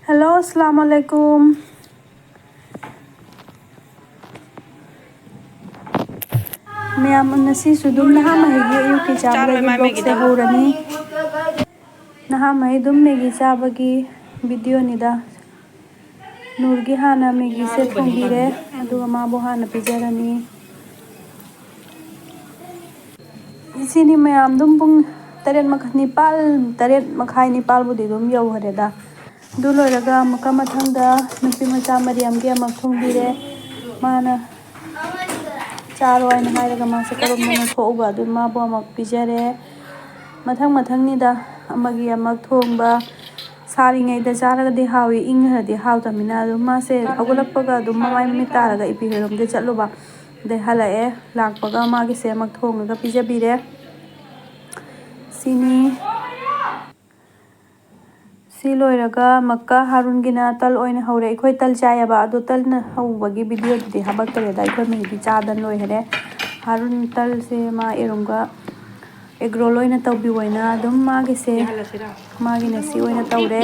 Hello, Assalamu alaikum. Ma'am, nasi sudum naha mahigi ayuki chabagi blog se haurani. Naha mahidum megi chabagi video nida. Nurgi hana megi se thongbire aduga mabo hana pijarani. Sini ma'am dum pung taret makhai nipal budi dum yauhareda. Du loiraga maka mathangda nupi macha Mariamgi amak thongbire mana charo aina hairaga mase karomna thoba du mabo amak pijare mathang nida amagi amak thongba saringaida charagadi hawi ingradi hawtamina du mase agulappaga du mamai mi taraga ipihiromde chatluba de halae lakpaga magi se amak thongaga pijabire sini si loiraga makka harungina tal oina haure eikhoi tal chayaba adu talna hawbagi video di habaktareda eikhoi mehdi chadan loihare harun tal se ma erunga egrol oina tawbi oina adum magi se magi nasi oina tawre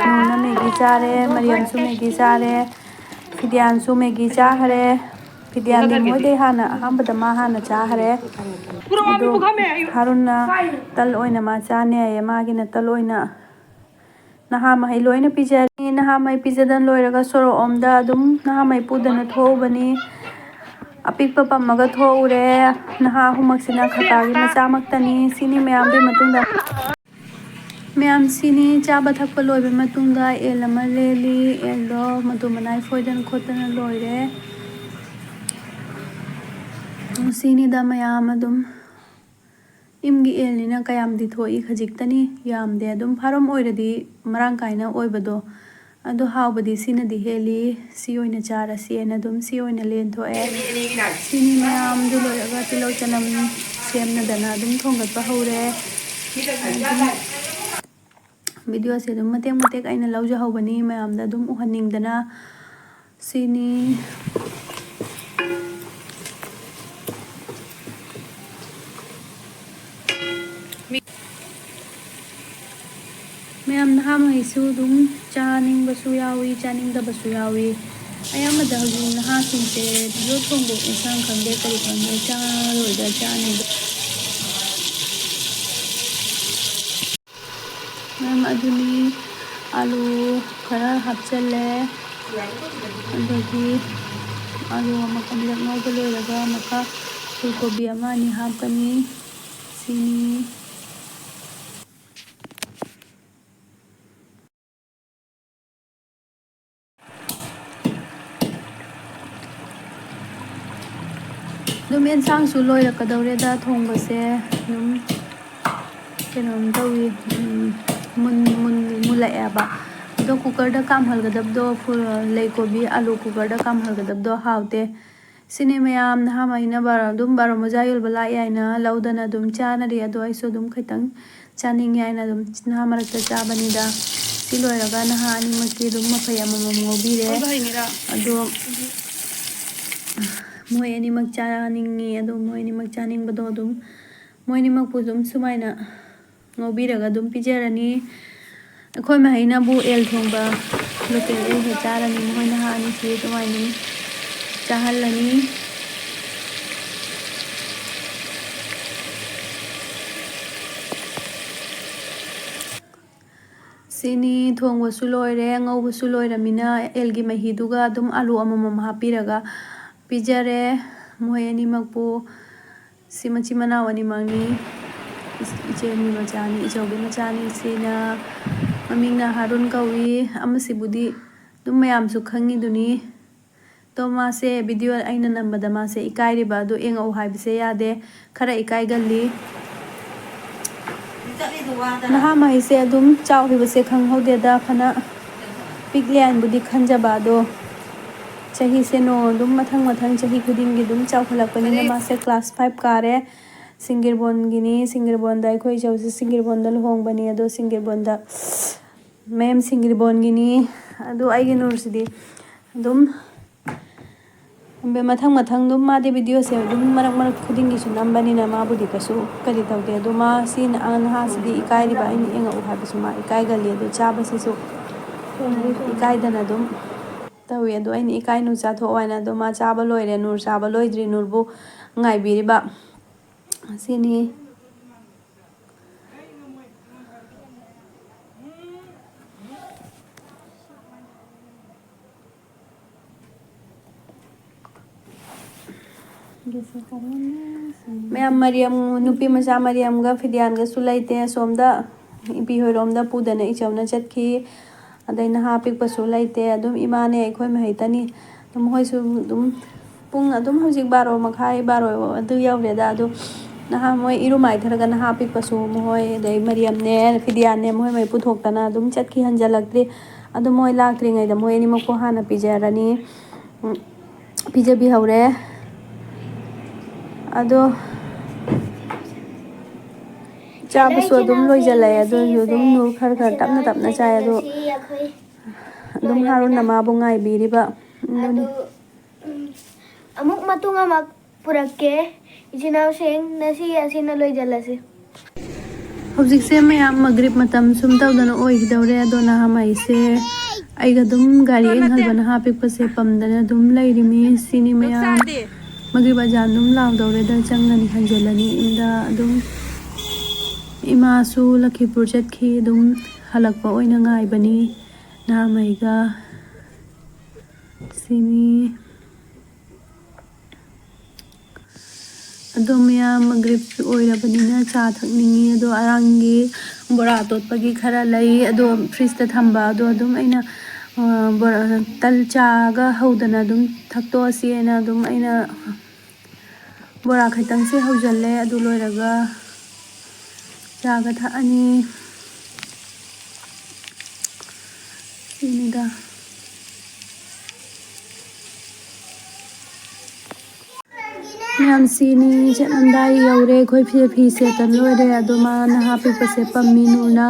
nuna megi chare Mariam su megi chare Fidian su megi chahare Fidian ni moide hana ahambada ma hana chahare adu harunna tal oina ma chane ay magi na tal oina naha mai loina pijari naha mai pijadan loiraga soro omda adum naha mai pudana thobani apikpa pamaga thoure naha humaksina khatagi machaamaktani sini mayambi matungda mayam sini chaba thakpa loibe matungda elama leli eldo matumanai foidan khotana loire sini da mayam adum imgi elnina kayamdi thoi khajiktani yamde adum pharom oiradi marang kaina oibado adu hawbadi sinadi heli si oina chara si ena dum si oina len thoe sini mayam du loiraga tilau chanam semna dana dum thongatpa haure video se dum matek aina lauja hawbani mayam da dum uhaningdana sini mayam naha mahisu dum chaning basu yawi chaning da basu yawi ayamada haju naha sinte yo thongbo insang khangde kari khangde cha loida chaning mayam aduni alu khara hapchalle adagi alu amakamlak ngauba loiraga maka fulgobi ama ni hapkani sini dum ensang su loirakadawreda thongbase dum kenom tawi mulaeba do cooker da kamhalgadabdo leikobi alu cooker da kamhalgadabdo hawte sini mayam naha maina bara dum baro mojayul bala yaina laudana dum chanari ado aiso dum khaitang chaning yaina dum naha marakta chabanida si loiraga naha animaki dum mafai amamam ngobire ado moi animak chaningi ado moi animak chaningbado dum moi animak pu dum sumaina ngobiraga dum pijarani eikhoi mahaina bu el thongba local el he charani moi naha ani si tumaini chahalani sini thongbasu loire ngaubasu loiramina elgi mahiduga dum alu amamam hapiraga pijare moi animakpu simachi manaw animangni icheni machani ichaubi machani sina mamingna harun kawi amasibudi dum mayamsu khangi duni to mase video aina nambada mase ikairiba du engau haibise yade khara ikai galli naha mahise adum chawhibase khanghode phana piglian budi khanjaba do chahi se no dum mathang chahi khudingi dum chawkhalakpani na mase class 5 kare singirbon gini singirbon da eikhoi jawse singirbon da lohongbani ado singirbon da mem singirbon gini ado aigi nursidi dum be mathang dum ma de video se dum marak khudingi su nambani na ma budi kasu kali tawde duma sin an ha sidi ikai riba ini enga u habisu ma ikai gali ado chaba se su ꯏꯀꯥꯏꯗꯅ ꯑꯗꯨꯝ ꯇꯧꯋꯤ ꯑꯗꯣ ꯑꯩꯅ ꯏꯀꯥꯏ ꯅꯨ ꯆꯥꯊꯣꯛꯑꯣ ꯍꯥꯏꯅ ꯑꯗꯣ ꯃꯥ ꯆꯥꯕ ꯂꯣꯏꯔꯦ ꯅꯨꯔ ꯆꯥꯕ ꯂꯣꯏꯗ꯭ꯔꯤ ꯅꯨꯔꯕꯨ ꯉꯥꯏꯕꯤꯔꯤꯕ ꯁꯤꯅꯤ ꯃꯌꯥꯝ ꯃꯔꯤꯌꯝ ꯅꯨꯄꯤ ꯃꯆꯥ ꯃꯔꯤꯌꯝꯒ ꯐꯤꯗꯤꯌꯥꯟꯒꯁꯨ ꯂꯩꯇꯦ ꯑꯁꯣꯝꯗ ꯏꯄꯤ ꯍꯣꯏꯔꯣꯝꯗ ꯄꯨꯗꯅ ꯏꯆꯧꯅ ꯆꯠꯈꯤ ꯑꯗꯩ ꯅꯍꯥ ꯄꯤꯛꯄꯁꯨ ꯂꯩꯇꯦ ꯑꯗꯨꯝ ꯏꯃꯥꯅꯦ ꯑꯩꯈꯣꯏ ꯃꯍꯩꯇꯅꯤ ꯑꯗꯨꯝ ꯃꯈꯣꯏꯁꯨ ꯑꯗꯨꯝ ꯄꯨꯡ ꯑꯗꯨꯝ ꯍꯧꯖꯤꯛ 12:30 12 ꯑꯗꯨ ꯌꯧꯔꯦꯗ ꯑꯗꯨ ꯅꯍꯥ ꯃꯣꯏ ꯏꯔꯨ ꯃꯥꯏꯊꯔꯒ ꯅꯍꯥ ꯄꯤꯛꯄꯁꯨ ꯃꯣꯏ ꯑꯗꯩ ꯃꯔꯤꯌꯝꯅꯦ ꯐꯤꯗꯤꯌꯥꯟꯅꯦ ꯃꯣꯏ ꯄꯨꯊꯣꯛꯇꯅ ꯑꯗꯨꯝ ꯆꯠꯈꯤ ꯍꯟꯖꯜꯂꯛꯇ꯭ꯔꯤ ꯑꯗꯨ ꯃꯣꯏ ꯂꯥꯛꯇ꯭ꯔꯤꯉꯩꯗ ꯃꯣꯏ ꯑꯅꯤꯃꯛꯄꯨ ꯍꯥꯟꯅ ꯄꯤꯖꯔꯅꯤ ꯄꯤꯖꯕꯤꯍꯧꯔꯦ ꯑꯗꯣ ꯆꯥꯕꯁꯨ ꯑꯗꯨꯝ ꯂꯣꯏꯖꯜꯂꯛꯑꯦ ꯑꯗꯨꯁꯨ ꯑꯗꯨꯝ ꯅꯨꯔ ꯈꯔ ꯇꯞꯅ ꯇꯞꯅ ꯆꯥꯏ ꯑꯗꯣ ꯑꯗꯨꯝ ꯍꯥꯔꯨꯟꯅ ꯃꯥꯕꯨ ꯉꯥꯏꯕꯤꯔꯤꯕ ꯑꯗꯨꯅꯤ ꯑꯃꯨꯛ ꯃꯇꯨꯡ ꯑꯃ ꯄꯨꯔꯛꯀꯦ ꯏꯆꯤꯟꯅꯥꯎꯁꯤꯡ ꯉꯁꯤ ꯑꯁꯤꯅ ꯂꯣꯏꯖꯜꯂꯁꯤ ꯍꯧꯖꯤꯛꯁꯦ ꯃꯌꯥꯝ ꯃꯒ꯭ꯔꯤꯕ ꯃꯇꯝ ꯁꯨꯝ ꯇꯧꯗꯅ ꯑꯣꯏꯈꯤꯗꯧꯔꯦ ꯑꯗꯣ ꯅꯍꯥꯃꯩꯁꯦ ꯑꯩꯒ ꯑꯗꯨꯝ ꯒꯥꯔꯤ ꯌꯦꯡꯍꯜꯕ ꯅꯍꯥ ꯄꯤꯛꯄꯁꯦ ꯄꯝꯗꯅ ꯑꯗꯨꯝ ꯂꯩꯔꯤꯃꯤ ꯁꯤꯅꯤ ꯃꯌꯥꯝ ꯃꯒ꯭ꯔꯤꯕ ꯑꯖꯥꯟ ꯑꯗꯨꯝ ꯂꯥꯎꯗꯧꯔꯦꯗ ꯆꯪꯉꯅꯤ ꯍꯟꯖꯤꯜꯂꯅꯤ ꯌꯨꯝꯗ ꯑꯗꯨꯝ ꯏꯃꯥꯁꯨ ꯂꯛꯈꯤꯄꯨꯔ ꯆꯠꯈꯤ ꯑꯗꯨꯝ ꯍꯜꯂꯛꯄ ꯑꯣꯏꯅ ꯉꯥꯏꯕꯅꯤ ꯅꯍꯥꯃꯩꯒ ꯁꯤꯅꯤ ꯑꯗꯣ ꯃꯌꯥꯝ ꯃꯒ꯭ꯔꯤꯕ ꯑꯣꯏꯔꯕꯅꯤꯅ ꯆꯥ ꯊꯛꯅꯤꯡꯉꯤ ꯑꯗꯣ ꯑꯔꯥꯡꯒꯤ ꯕꯣꯔꯥ ꯇꯣꯠꯄꯒꯤ ꯈꯔ ꯂꯩ ꯑꯗꯣ ꯐ꯭ꯔꯤꯖꯇ ꯊꯝꯕ ꯑꯗꯣ ꯑꯗꯨꯝ ꯑꯩꯅ ꯇꯜ ꯆꯥꯒ ꯍꯧꯗꯅ ꯑꯗꯨꯝ ꯊꯛꯇꯣꯛꯑꯁꯤꯅ ꯑꯗꯨꯝ ꯑꯩꯅ ꯕꯣꯔꯥ ꯈꯤꯇꯪꯁꯦ ꯍꯧꯖꯜꯂꯦ ꯑꯗꯨ ꯂꯣꯏꯔꯒ ꯆꯥꯒ ꯊꯛꯑꯅꯤ ꯁꯤꯅꯤꯗ ꯃꯌꯥꯝ ꯁꯤꯅꯤ ꯆꯠꯂꯝꯗꯥꯏ ꯌꯧꯔꯦ ꯑꯩꯈꯣꯏ ꯐꯤ ꯁꯦꯠꯇꯅ ꯂꯣꯏꯔꯦ ꯑꯗꯣ ꯃꯥ ꯅꯍꯥ ꯄꯤꯛꯄꯁꯦ ꯄꯝꯃꯤ ꯅꯨꯔꯅ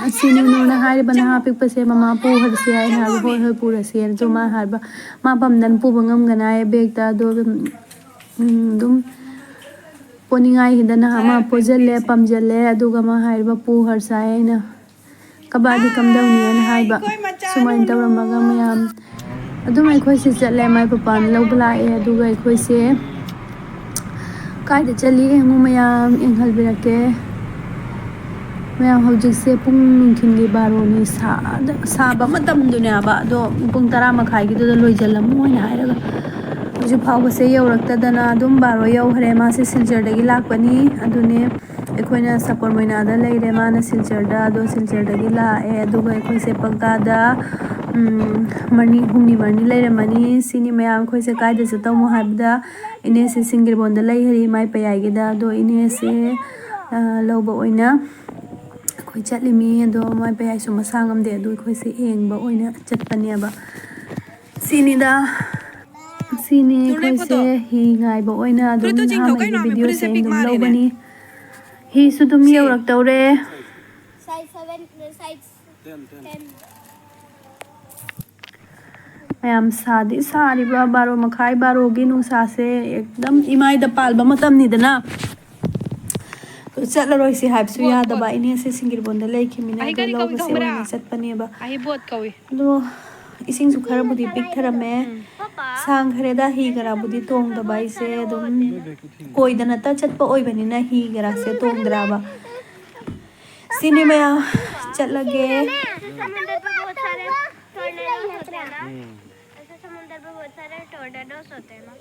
ꯑꯁꯤꯅꯤ ꯅꯨꯔꯅ ꯍꯥꯏꯔꯤꯕ ꯅꯍꯥ ꯄꯤꯛꯄꯁꯦ ꯃꯃꯥ ꯄꯨꯍꯜꯂꯁꯤ ꯍꯥꯏꯅ ꯍꯥꯏꯕ ꯍꯣꯏ ꯍꯣꯏ ꯄꯨꯔꯁꯤ ꯑꯗꯣ ꯃꯥ ꯍꯥꯏꯕ ꯃꯥ ꯄꯝꯗꯅ ꯄꯨꯕ ꯉꯝꯒꯅꯤ ꯍꯥꯏ ꯕꯦꯒꯇ ꯑꯗꯣ ꯑꯗꯨꯝ ꯄꯣꯅꯤꯡꯉꯥꯏꯒꯤꯗꯅ ꯑꯃ ꯄꯣꯁꯤꯜꯂꯦ ꯄꯝꯁꯤꯜꯂꯦ ꯑꯗꯨꯒ ꯃꯥ ꯍꯥꯏꯔꯤꯕ ꯄꯨꯍꯔꯁꯥꯏ ꯑꯩꯅ ꯀꯕꯥꯗꯤ ꯀꯝꯗꯧꯅꯤꯅ ꯍꯥꯏꯕ ꯁꯨꯃꯥꯏꯅ ꯇꯧꯔꯝꯃꯒ ꯃꯌꯥꯝ ꯑꯗꯨꯝ ꯑꯩꯈꯣꯏꯁꯦ ꯆꯠꯂꯦ ꯃꯥꯏ ꯄꯄꯥꯅ ꯂꯧꯕ ꯂꯥꯛꯑꯦ ꯑꯗꯨꯒ ꯑꯩꯈꯣꯏꯁꯦ ꯀꯥꯏꯗ ꯆꯠꯂꯤ ꯌꯦꯡꯉꯨ ꯃꯌꯥꯝ ꯌꯦꯡꯍꯟꯕꯤꯔꯛꯀꯦ ꯃꯌꯥꯝ ꯍꯧꯖꯤꯛꯁꯦ ꯄꯨꯡ ꯅꯨꯡꯊꯤꯟꯒꯤ 12ꯅꯤ ꯁꯥꯕ ꯃꯇꯝꯗꯨꯅꯦꯕ ꯑꯗꯣ ꯄꯨꯡ 10:30 ꯂꯣꯏꯖꯜꯂꯝꯃꯣ ꯍꯥꯏꯅ ꯍꯥꯏꯔꯒ ꯍꯧꯖꯤꯛ ꯐꯥꯎꯕꯁꯦ ꯌꯧꯔꯛꯇꯗꯅ ꯑꯗꯨꯝ 12 ꯌꯧꯈ꯭ꯔꯦ ꯃꯥꯁꯦ ꯁꯤꯜꯆꯔꯗꯒꯤ ꯂꯥꯛꯄꯅꯤ ꯑꯗꯨꯅꯦ ꯑꯩꯈꯣꯏꯅ ꯁꯄꯣꯔ ꯃꯣꯏꯅꯥꯗ ꯂꯩꯔꯦ ꯃꯥꯅ ꯁꯤꯜꯆꯔꯗ ꯑꯗꯣ ꯁꯤꯜꯆꯔꯗꯒꯤ ꯂꯥꯛꯑꯦ ꯑꯗꯨꯒ ꯑꯩꯈꯣꯏꯁꯦ ꯄꯛꯀꯥꯗ 6-7 ꯂꯩꯔꯝꯃꯅꯤ ꯁꯤꯅꯤ ꯃꯌꯥꯝ ꯑꯩꯈꯣꯏꯁꯦ ꯀꯥꯏꯗ ꯆꯠꯇꯧꯃꯣ ꯍꯥꯏꯕꯗ ꯏꯅꯦꯁꯦ ꯁꯤꯡꯒꯤꯔꯕꯣꯟꯗ ꯂꯩꯍꯔꯤ ꯃꯥꯏ ꯄꯌꯥꯏꯒꯤꯗ ꯑꯗꯣ ꯏꯅꯦꯁꯦ ꯂꯧꯕ ꯑꯣꯏꯅ ꯑꯩꯈꯣꯏ ꯆꯠꯂꯤꯃꯤ ꯑꯗꯣ ꯃꯥꯏ ꯄꯌꯥꯏꯁꯨ ꯃꯁꯥ ꯉꯝꯗꯦ ꯑꯗꯨ ꯑꯩꯈꯣꯏꯁꯦ ꯌꯦꯡꯕ ꯑꯣꯏꯅ ꯆꯠꯄꯅꯦꯕ ꯁꯤꯅꯤꯗ ꯁꯤꯅꯤ ꯑꯩꯈꯣꯏꯁꯦ ꯍꯤ ꯉꯥꯏꯕ ꯑꯣꯏꯅ ꯑꯗꯨꯝ ꯅꯍꯥꯃꯩꯒꯤ ꯚꯤꯗꯤꯑꯣꯁꯦ ꯑꯩ ꯑꯗꯨꯝ ꯂꯧꯕꯅꯤ ꯍꯤꯁꯨ ꯑꯗꯨꯝ ꯌꯧꯔꯛꯇꯧꯔꯦ ꯃꯌꯥꯝ ꯁꯥꯗꯤ ꯁꯥꯔꯤꯕ 12:30 12ꯒꯤ ꯅꯨꯡꯁꯥꯁꯦ ꯑꯦꯛꯗꯝ ꯏꯃꯥꯏꯗ ꯄꯥꯜꯕ ꯃꯇꯝꯅꯤꯗꯅ ꯆꯠꯂꯔꯣꯏꯁꯤ ꯍꯥꯏꯕꯁꯨ ꯌꯥꯗꯕ ꯏꯅꯦꯁꯦ ꯁꯤꯡꯒꯤꯔꯕꯣꯟꯗ ꯂꯩꯈꯤꯃꯤꯅ ꯑꯗꯣ ꯂꯧꯕꯁꯦ ꯑꯣꯏꯅ ꯆꯠꯄꯅꯦꯕ ꯑꯗꯣ ꯏꯁꯤꯡꯁꯨ ꯈꯔꯕꯨꯗꯤ ꯄꯤꯛꯊꯔꯝꯃꯦ ꯁꯥꯡꯈ꯭ꯔꯦꯗ ꯍꯤ ꯈꯔꯕꯨꯗꯤ ꯇꯣꯡꯗꯕ ꯑꯩꯁꯦ ꯑꯗꯨꯝ ꯀꯣꯏꯗꯅꯇ ꯆꯠꯄ ꯑꯣꯏꯕꯅꯤꯅ ꯍꯤ ꯈꯔꯁꯦ ꯇꯣꯡꯗ꯭ꯔꯕ ꯁꯤꯅꯤ मया चल लगे ऐसे समुंदर पे बहुत सारे टोर्नेडोस होते हैं ना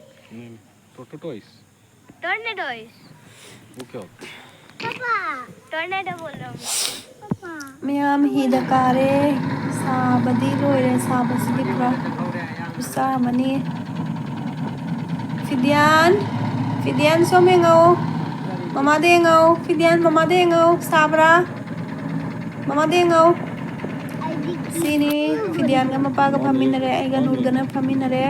टोर्नेडोस वो क्या होता है पापा टोर्नेडो बोल रहा हूँ मैम ही दकारे साबदी लोरे साबसदी पूरा सामनी फिदियान सोमेंगो ममा देंगो फिदियान ममा देंगो साबरा ममा देंगो sini fidian ga mapaga paminare ay ga nurgana paminare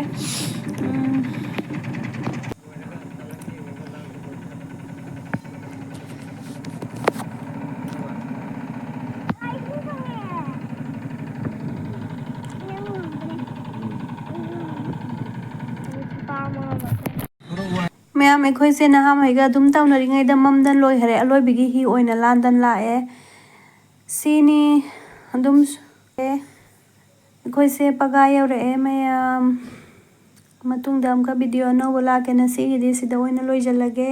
मैम ऐखोई से नहा मैगा दुम तौनरिङैदा ममदन लोइहरे अलोइबिगी हि ओइना लांदन लाए सिनी ꯑꯗꯨꯝ ꯑꯩꯈꯣꯏꯁꯦ ꯄꯒꯥ ꯌꯧꯔꯛꯑꯦ ꯃꯌꯥꯝ ꯃꯇꯨꯡꯗ ꯑꯃꯨꯛꯀ ꯚꯤꯗꯤꯑꯣ ꯑꯅꯧꯕ ꯂꯥꯛꯀꯦꯅ ꯁꯤꯒꯤꯗꯤ ꯁꯤꯗ ꯑꯣꯏꯅ ꯂꯣꯏꯁꯤꯜꯂꯒꯦ